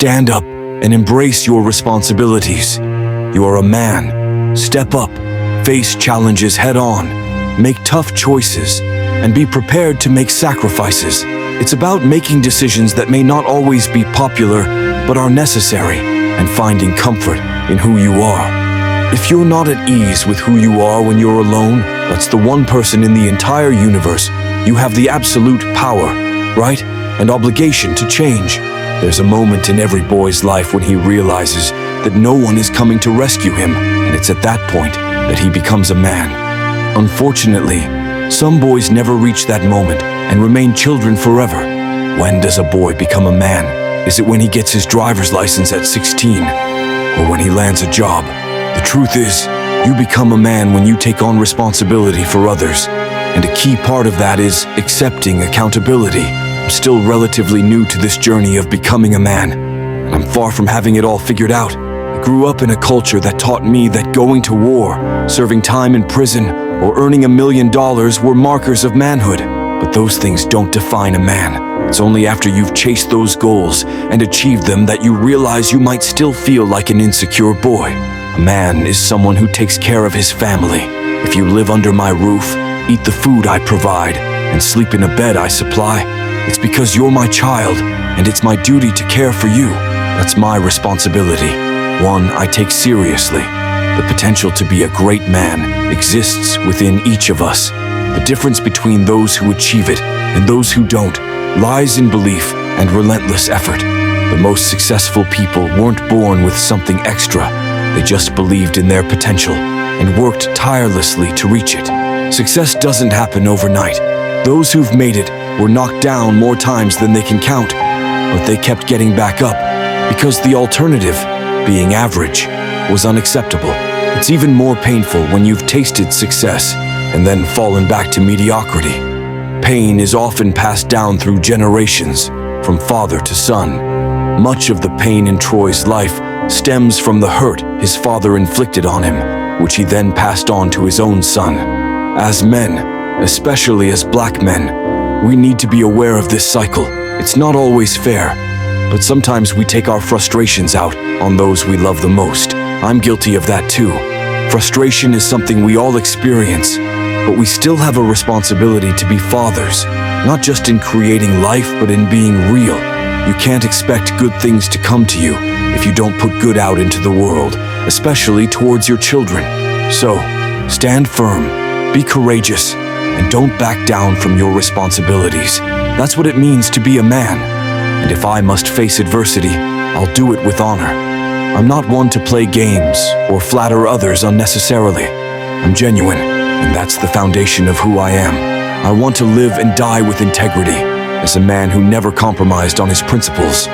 Stand up and embrace your responsibilities. You are a man. Step up, face challenges head on, make tough choices, and be prepared to make sacrifices. It's about making decisions that may not always be popular, but are necessary, and finding comfort in who you are. If you're not at ease with who you are when you're alone, that's the one person in the entire universe you have the absolute power, right, and obligation to change. There's a moment in every boy's life when he realizes that no one is coming to rescue him, and it's at that point that he becomes a man. Unfortunately, some boys never reach that moment and remain children forever. When does a boy become a man? Is it when he gets his driver's license at 16? Or when he lands a job? The truth is, you become a man when you take on responsibility for others. And a key part of that is accepting accountability. I'm still relatively new to this journey of becoming a man, and I'm far from having it all figured out. I grew up in a culture that taught me that going to war, serving time in prison, or earning $1 million were markers of manhood. But those things don't define a man. It's only after you've chased those goals and achieved them that you realize you might still feel like an insecure boy. A man is someone who takes care of his family. If you live under my roof, eat the food I provide, and sleep in a bed I supply, it's because you're my child, and it's my duty to care for you. That's my responsibility, one I take seriously. The potential to be a great man exists within each of us. The difference between those who achieve it and those who don't lies in belief and relentless effort. The most successful people weren't born with something extra. They just believed in their potential and worked tirelessly to reach it. Success doesn't happen overnight. Those who've made it were knocked down more times than they can count, but they kept getting back up because the alternative, being average, was unacceptable. It's even more painful when you've tasted success and then fallen back to mediocrity. Pain is often passed down through generations, from father to son. Much of the pain in Troy's life stems from the hurt his father inflicted on him, which he then passed on to his own son. As men, especially as black men, we need to be aware of this cycle. It's not always fair, but sometimes we take our frustrations out on those we love the most. I'm guilty of that too. Frustration is something we all experience, but we still have a responsibility to be fathers, not just in creating life, but in being real. You can't expect good things to come to you if you don't put good out into the world, especially towards your children. So, stand firm, be courageous, and don't back down from your responsibilities. That's what it means to be a man. And if I must face adversity, I'll do it with honor. I'm not one to play games or flatter others unnecessarily. I'm genuine, and that's the foundation of who I am. I want to live and die with integrity, as a man who never compromised on his principles.